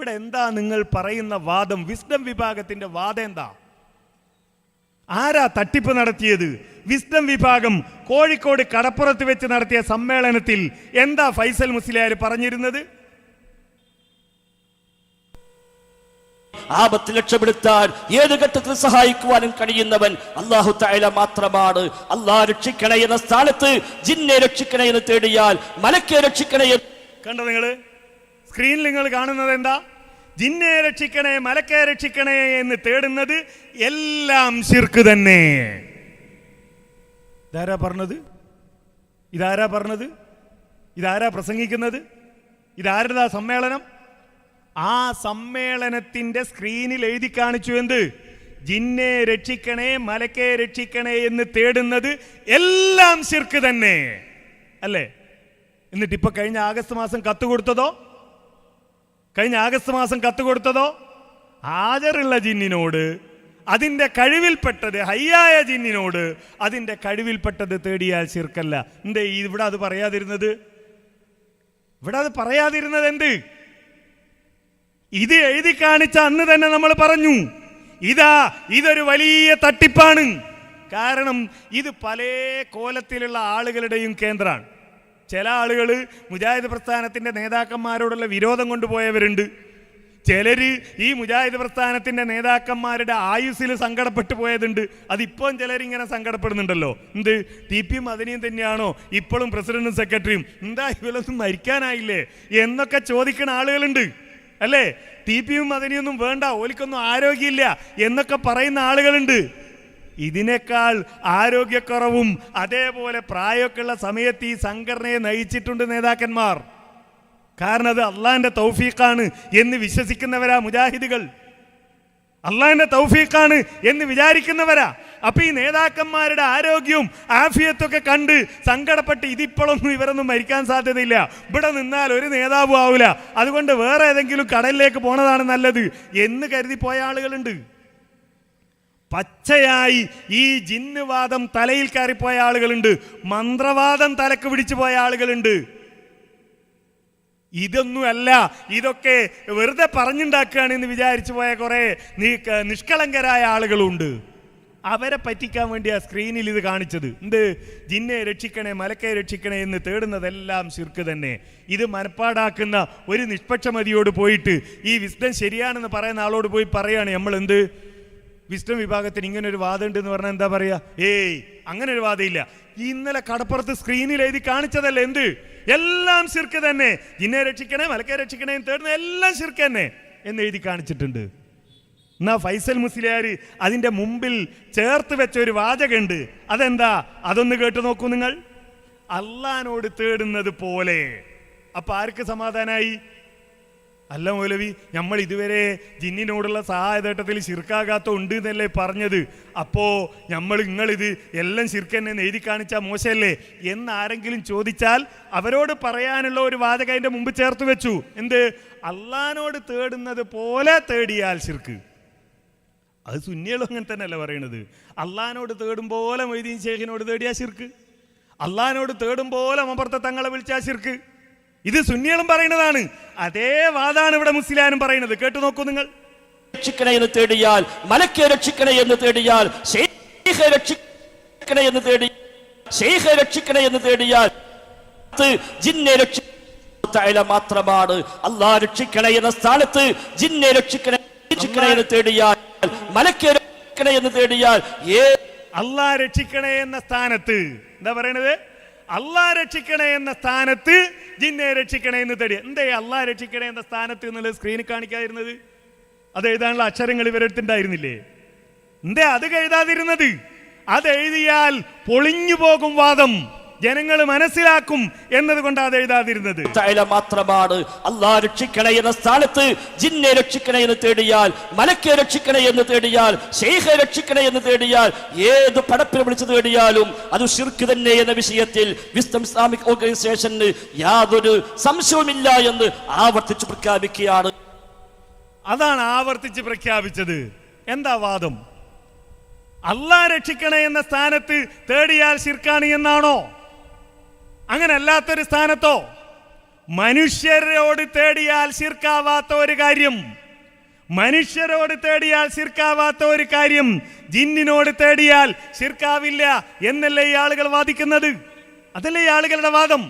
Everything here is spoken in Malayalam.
ഇവിടെ എന്താ നിങ്ങൾ പറയുന്ന വാദം? വിസ്ഡം വിഭാഗത്തിന്റെ വാദം എന്താ? ആരാ തട്ടിപ്പ് നടത്തിയത്? വിസ്ഡം വിഭാഗം കോഴിക്കോട് കടപ്പുറത്ത് വെച്ച് നടത്തിയ സമ്മേളനത്തിൽ എന്താ ഫൈസൽ മുസ്ലിയാർ പറഞ്ഞിരുന്നത്? ആപത്ത് രക്ഷപ്പെടുത്താൻ ഏത് ഘട്ടത്തിൽ സഹായിക്കുവാനും കഴിയുന്നവൻ അല്ലാഹു തആല മാത്രമാണ്. അല്ലാഹ് രക്ഷിക്കണേ എന്ന സ്ഥാനത്ത് ജിന്നെ രക്ഷിക്കണേ എന്ന് തേടിയാൽ മലക്കെ രക്ഷിക്കണേ. കണ്ടോ നിങ്ങള്? സ്ക്രീനിൽ നിങ്ങൾ കാണുന്നത് എന്താ? ജിന്നെ രക്ഷിക്കണേ, മലക്കെ രക്ഷിക്കണേ എന്ന് തേടുന്നത് എല്ലാം ശിർക്ക് തന്നെ. ഇതാരാ പറഞ്ഞത്? ഇതാരാ പറഞ്ഞത്? ഇതാരാ പ്രസംഗിക്കുന്നത്? ഇതാരതാ സമ്മേളനം? ആ സമ്മേളനത്തിന്റെ സ്ക്രീനിൽ എഴുതി കാണിച്ചു എന്ത്? ജിന്നെ രക്ഷിക്കണേ, മലക്കെ രക്ഷിക്കണേ എന്ന് തേടുന്നത് എല്ലാം ശിർക്ക് തന്നെ അല്ലേ? എന്നിട്ട് ഇപ്പൊ കഴിഞ്ഞ ആഗസ്റ്റ് മാസം കത്ത് കൊടുത്തതോ ഹാജറുള്ള ജിന്നിനോട്, അതിന്റെ കഴിവിൽപ്പെട്ടത് ഹയ്യായ ജിന്നിനോട് അതിന്റെ കഴിവിൽപ്പെട്ടത് തേടിയാൽ ശിർക്കല്ല. എന്തേ ഇവിടെ അത് പറയാതിരുന്നത്? എന്ത്? ഇത് എഴുതി കാണിച്ച അന്ന് തന്നെ നമ്മൾ പറഞ്ഞു, ഇതൊരു വലിയ തട്ടിപ്പാണ്. കാരണം ഇത് പല കോലത്തിലുള്ള ആളുകളുടെയും കേന്ദ്രമാണ്. ചില ആളുകൾ മുജാഹിദ് പ്രസ്ഥാനത്തിന്റെ നേതാക്കന്മാരോടുള്ള വിരോധം കൊണ്ടുപോയവരുണ്ട്. ചിലര് ഈ മുജാഹിദ് പ്രസ്ഥാനത്തിന്റെ നേതാക്കന്മാരുടെ ആയുസ്സിൽ സങ്കടപ്പെട്ടു പോയതുണ്ട്. അതിപ്പം ചിലരിങ്ങനെ സങ്കടപ്പെടുന്നുണ്ടല്ലോ. എന്ത്? TP മദനിയും തന്നെയാണോ ഇപ്പോഴും പ്രസിഡന്റും സെക്രട്ടറിയും? എന്താ ഇവരൊന്നും മരിക്കാനായില്ലേ എന്നൊക്കെ ചോദിക്കുന്ന ആളുകളുണ്ട് അല്ലേ? TP മദനിയൊന്നും വേണ്ട, ഓലിക്കൊന്നും ആരോഗ്യമില്ല എന്നൊക്കെ പറയുന്ന ആളുകളുണ്ട്. ഇതിനേക്കാൾ ആരോഗ്യക്കുറവും അതേപോലെ പ്രായമൊക്കെയുള്ള സമയത്ത് ഈ സംഘടനയെ നയിച്ചിട്ടുണ്ട് നേതാക്കന്മാർ. കാരണം അത് അള്ളാഹിന്റെ തൗഫീഖാണ് എന്ന് വിശ്വസിക്കുന്നവരാ മുജാഹിദുകൾ. അള്ളാഹിന്റെ തൗഫീഖാണ് എന്ന് വിചാരിക്കുന്നവരാ. അപ്പൊ ഈ നേതാക്കന്മാരുടെ ആരോഗ്യവും ആഫിയത്തൊക്കെ കണ്ട് സങ്കടപ്പെട്ട് ഇതിപ്പോഴൊന്നും ഇവരൊന്നും മരിക്കാൻ സാധ്യതയില്ല, ഇവിടെ നിന്നാൽ ഒരു നേതാവും ആവില്ല, അതുകൊണ്ട് വേറെ ഏതെങ്കിലും കടലിലേക്ക് പോണതാണ് നല്ലത് എന്ന് കരുതി പോയ ആളുകളുണ്ട്. പച്ചയായി ഈ ജിന്നുവാദം തലയിൽ കയറിപ്പോയ ആളുകളുണ്ട്, മന്ത്രവാദം തലക്ക് പിടിച്ചു പോയ ആളുകളുണ്ട്. ഇതൊന്നുമല്ല, ഇതൊക്കെ വെറുതെ പറഞ്ഞുണ്ടാക്കുകയാണ് എന്ന് വിചാരിച്ചു പോയ കുറെ നിഷ്കളങ്കരായ ആളുകളുണ്ട്. അവരെ പറ്റിക്കാൻ വേണ്ടി ആ സ്ക്രീനിൽ ഇത് കാണിച്ചത്. എന്ത്? ജിന്നെ രക്ഷിക്കണേ, മലക്കെ രക്ഷിക്കണേ എന്ന് തേടുന്നതെല്ലാം ശിർക്ക് തന്നെ. ഇത് മനപ്പാടാക്കുന്ന ഒരു നിഷ്പക്ഷമതിയോട് പോയിട്ട് ഈ വിസ്ഡം ശരിയാണെന്ന് പറയുന്ന ആളോട് പോയി പറയാണ് നമ്മൾ എന്ത് വിസ്ഡം വിഭാഗത്തിന് ഇങ്ങനെ ഒരു വാദം ഉണ്ട് എന്ന് പറഞ്ഞാൽ എന്താ പറയാ? അങ്ങനെ ഒരു വാദമില്ല. ഇന്നലെ കടപ്പുറത്ത് സ്ക്രീനിൽ എഴുതി കാണിച്ചതല്ലേ എന്ത്? എല്ലാം ശിർക്ക് തന്നെ. ജിന്നെ രക്ഷിക്കണേ, മലക്കെ രക്ഷിക്കണേ എന്ന് തേടുന്ന എല്ലാം ശിർക്ക് തന്നെ എന്ന് എഴുതി കാണിച്ചിട്ടുണ്ട്. എന്നാ ഫൈസൽ മുസ്ലിയാർ അതിന്റെ മുമ്പിൽ ചേർത്ത് വെച്ച ഒരു വാചകമുണ്ട്. അതെന്താ? അതൊന്ന് കേട്ടു നോക്കൂ നിങ്ങൾ. അള്ളാനോട് തേടുന്നത് പോലെ. അപ്പൊ ആർക്ക് സമാധാനായി? അല്ല മൗലവി, നമ്മൾ ഇതുവരെ ജിന്നിനോടുള്ള സഹായതേട്ടത്തിൽ ശിർക്കാകാത്ത ഉണ്ട് എന്നല്ലേ പറഞ്ഞത്. അപ്പോ നിങ്ങളിത് എല്ലാം ശിർക്ക് തന്നെ എഴുതി കാണിച്ചാൽ മോശമല്ലേ എന്നാരെങ്കിലും ചോദിച്ചാൽ അവരോട് പറയാനുള്ള ഒരു വാചകം അതിന്റെ മുമ്പ് ചേർത്ത് വെച്ചു. എന്ത്? അള്ളാനോട് തേടുന്നത് പോലെ തേടിയാൽ ശിർക്ക്. അത് സുന്നികളും അങ്ങനെ തന്നെയല്ല പറയണത്. അള്ളാനോട് തേടും പോലെ മൊയ്തീൻ ശേഖിനോട് തേടിയാ ശിർക്ക്, അള്ളാനോട് തേടും പോലെ മമ്പർത്ത തങ്ങളെ വിളിച്ചാ ശിർക്ക്. ഇത് സുന്നികളും പറയുന്നതാണ്. അതേ വാദാണ് ഇവിടെ മുസ്ലിയാനും പറയുന്നത്. കേട്ടു നോക്കൂ നിങ്ങൾ. രക്ഷിക്കണേ എന്ന് തേടിയാൽ, മലക്കെ രക്ഷിക്കണേ എന്ന് തേടിയാൽ, ശൈഖ് രക്ഷിക്കണേ എന്ന് തേടിയാൽ ജിന്നെ രക്ഷിക്കണേ മാത്രമാണ്. അല്ലാഹ് രക്ഷിക്കണേ എന്ന സ്ഥാനത്ത് ജിന്നെ രക്ഷിക്കണേ എന്ന് തേടിയാൽ, മലക്കെ രക്ഷിക്കണേ എന്ന് തേടിയാൽ, അല്ലാഹ് രക്ഷിക്കണേ എന്ന സ്ഥാനത്ത് എന്താ പറയണത്? അള്ളാഹ് രക്ഷിക്കണേ എന്ന സ്ഥാനത്ത് ജിന്നെ രക്ഷിക്കണേ എന്ന് തേടി. എന്തേ അള്ളാഹ് രക്ഷിക്കണേ എന്ന സ്ഥാനത്ത് എന്നുള്ളത് സ്ക്രീനിൽ കാണിക്കാതിരുന്നത്? അത് എഴുതാനുള്ള അക്ഷരങ്ങൾ ഇവരെടുത്തുണ്ടായിരുന്നില്ലേ? എന്തേ അത് എഴുതാതിരുന്നത്? അത് എഴുതിയാൽ പൊളിഞ്ഞു പോകും വാദം, ജനങ്ങൾ മനസ്സിലാക്കും എന്നതുകൊണ്ട് അത് എഴുതാതിരുന്നത്. മാത്രമാണ് അല്ലാഹ് രക്ഷിക്കണേ എന്ന സ്ഥാനത്ത് ജിന്നെ രക്ഷിക്കണേ എന്ന് തേടിയാൽ, മലക്കെ രക്ഷിക്കണേ എന്ന് തേടിയാൽ, ശൈഖ് രക്ഷിക്കണേ എന്ന് തേടിയാൽ, ഏത് പടപ്പിനെ വിളിച്ചു തേടിയാലും അത് ശിർക്ക് തന്നെ എന്ന വിഷയത്തിൽ വിസ്ഡം ഇസ്ലാമിക് ഓർഗനൈസേഷന് യാതൊരു സംശയവുമില്ല എന്ന് ആവർത്തിച്ച് പ്രഖ്യാപിക്കുകയാണ്. അതാണ് ആവർത്തിച്ച് പ്രഖ്യാപിച്ചത്. എന്താ വാദം? അല്ലാഹ് രക്ഷിക്കണേ എന്ന സ്ഥാനത്ത് തേടിയാൽ ശിർക്കാണ് എന്നാണോ? അങ്ങനെ അല്ലാത്തൊരു സ്ഥാനത്തോ മനുഷ്യരോട് തേടിയാൽ ശിർക്കാവാത്ത ഒരു കാര്യം, മനുഷ്യരോട് തേടിയാൽ ശിർക്കാവാത്ത ഒരു കാര്യം ജിന്നിനോട് തേടിയാൽ ശിർക്കാവില്ല എന്നല്ലേ ഈ ആളുകൾ വാദിക്കുന്നത്? അതല്ലേ ഈ ആളുകളുടെ വാദം?